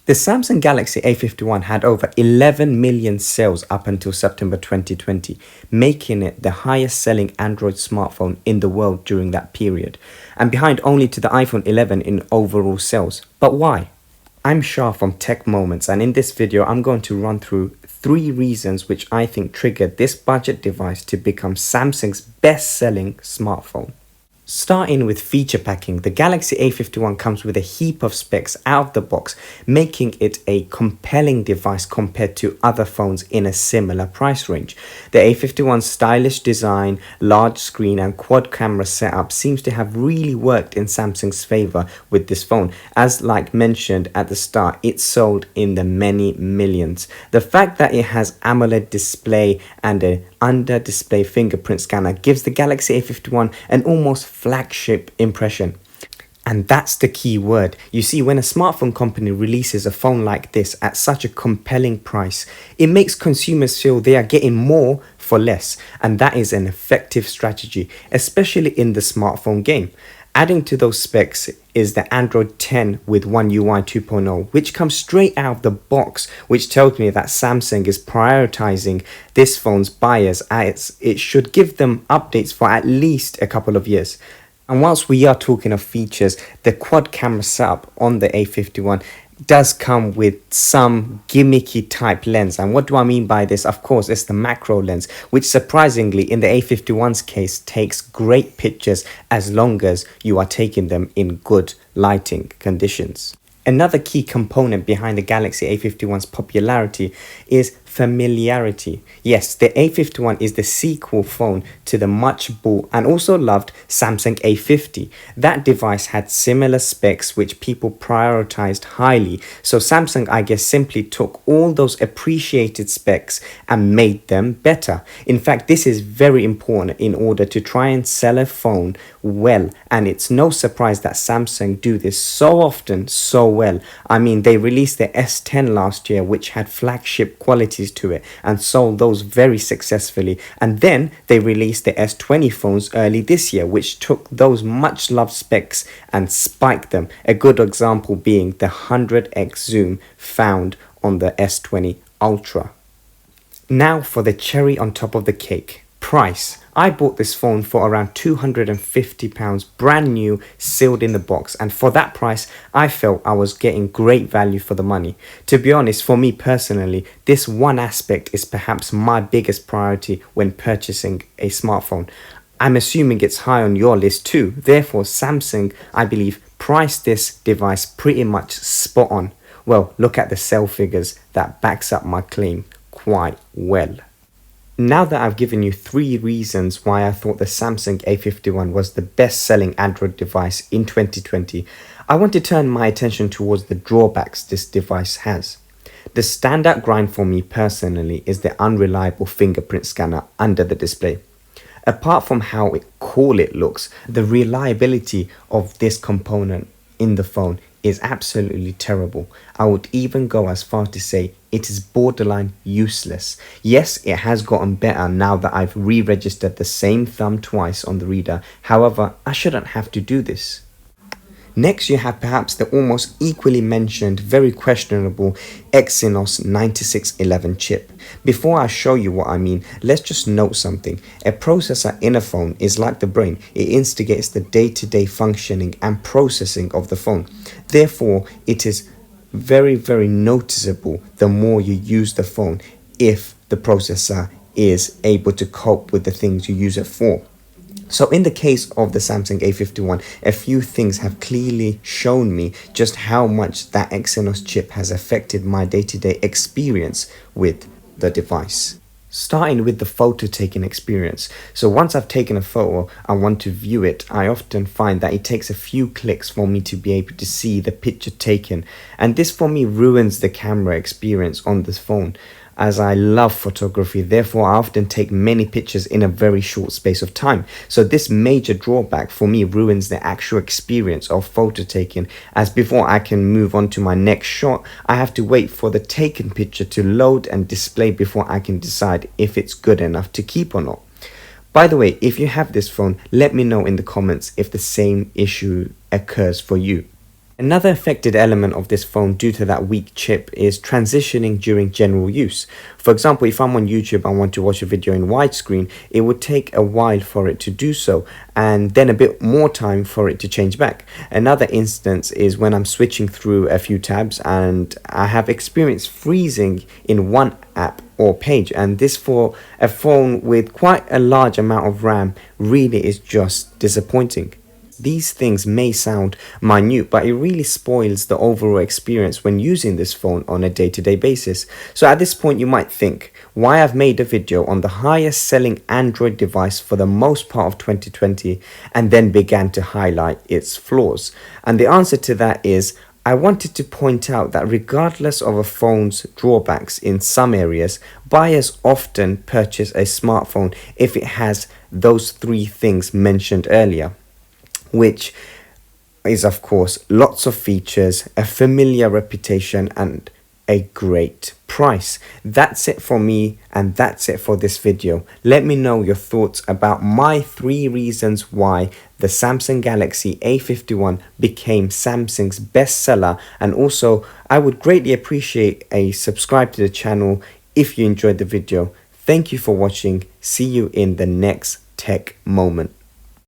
The Samsung Galaxy A51 had over 11 million sales up until September 2020, making it the highest selling Android smartphone in the world during that period, and behind only to the iPhone 11 in overall sales. But why? I'm Shah from Tech Moments, and in this video I'm going to run through 3 reasons which I think triggered this budget device to become Samsung's best-selling smartphone. Starting with feature packing, the Galaxy A51 comes with a heap of specs out of the box, making it a compelling device compared to other phones in a similar price range. The A51's stylish design, large screen and quad camera setup seems to have really worked in Samsung's favor with this phone, as like mentioned at the start, it sold in the many millions. The fact that it has AMOLED display and an under-display fingerprint scanner gives the Galaxy A51 an almost flagship impression. And that's the key word. You see, when a smartphone company releases a phone like this at such a compelling price, it makes consumers feel they are getting more for less, and that is an effective strategy, especially in the smartphone game. Adding to those specs is the Android 10 with One UI 2.0, which comes straight out of the box, which tells me that Samsung is prioritizing this phone's buyers, as it should give them updates for at least a couple of years. And whilst we are talking of features, the quad camera setup on the A51 does come with some gimmicky type lens. And what do I mean by this? Of course, it's the macro lens, which surprisingly in the A51's case takes great pictures as long as you are taking them in good lighting conditions. Another key component behind the Galaxy A51's popularity is familiarity. Yes, the A51 is the sequel phone to the much bought and also loved Samsung A50. That device had similar specs which people prioritized highly, so Samsung, I guess, simply took all those appreciated specs and made them better. In fact, this is very important in order to try and sell a phone well, and it's no surprise that Samsung do this so often, so well. I mean, they released the S10 last year, which had flagship qualities to it and sold those very successfully, and then they released the S20 phones early this year, which took those much loved specs and spiked them, a good example being the 100x zoom found on the S20 Ultra. Now for the cherry on top of the cake, price. I bought this phone for around £250, brand new, sealed in the box, and for that price I felt I was getting great value for the money. To be honest, for me personally, this one aspect is perhaps my biggest priority when purchasing a smartphone. I'm assuming it's high on your list too. Therefore, Samsung, I believe, priced this device pretty much spot on. Well, look at the sale figures that backs up my claim quite well. Now that I've given you 3 reasons why I thought the Samsung A51 was the best-selling Android device in 2020, I want to turn my attention towards the drawbacks this device has. The standout grind for me personally is the unreliable fingerprint scanner under the display. Apart from how cool it looks, the reliability of this component in the phone is absolutely terrible. I would even go as far to say it is borderline useless. Yes, it has gotten better now that I've re-registered the same thumb twice on the reader. However, I shouldn't have to do this. Next, you have perhaps the almost equally mentioned, very questionable Exynos 9611 chip. Before I show you what I mean, let's just note something. A processor in a phone is like the brain. It instigates the day-to-day functioning and processing of the phone. Therefore, it is very noticeable the more you use the phone if the processor is able to cope with the things you use it for. So in the case of the Samsung A51, a few things have clearly shown me just how much that Exynos chip has affected my day-to-day experience with the device. Starting with the photo taking experience. So once I've taken a photo and want to view it, I often find that it takes a few clicks for me to be able to see the picture taken. And this for me ruins the camera experience on this phone, as I love photography. Therefore, I often take many pictures in a very short space of time. So this major drawback for me ruins the actual experience of photo taking, as before I can move on to my next shot, I have to wait for the taken picture to load and display before I can decide if it's good enough to keep or not. By the way, if you have this phone, let me know in the comments if the same issue occurs for you. Another affected element of this phone due to that weak chip is transitioning during general use. For example, if I'm on YouTube and want to watch a video in widescreen, it would take a while for it to do so and then a bit more time for it to change back. Another instance is when I'm switching through a few tabs and I have experienced freezing in one app or page, and this for a phone with quite a large amount of RAM really is just disappointing. These things may sound minute, but it really spoils the overall experience when using this phone on a day-to-day basis. So at this point you might think, why I've made a video on the highest selling Android device for the most part of 2020 and then began to highlight its flaws. And the answer to that is, I wanted to point out that regardless of a phone's drawbacks in some areas, buyers often purchase a smartphone if it has those three things mentioned earlier, which is of course lots of features, a familiar reputation, and a great price. That's it for me, and that's it for this video. Let me know your thoughts about my 3 reasons why the Samsung Galaxy A51 became Samsung's bestseller, and also I would greatly appreciate a subscribe to the channel if you enjoyed the video. Thank you for watching. See you in the next tech moment.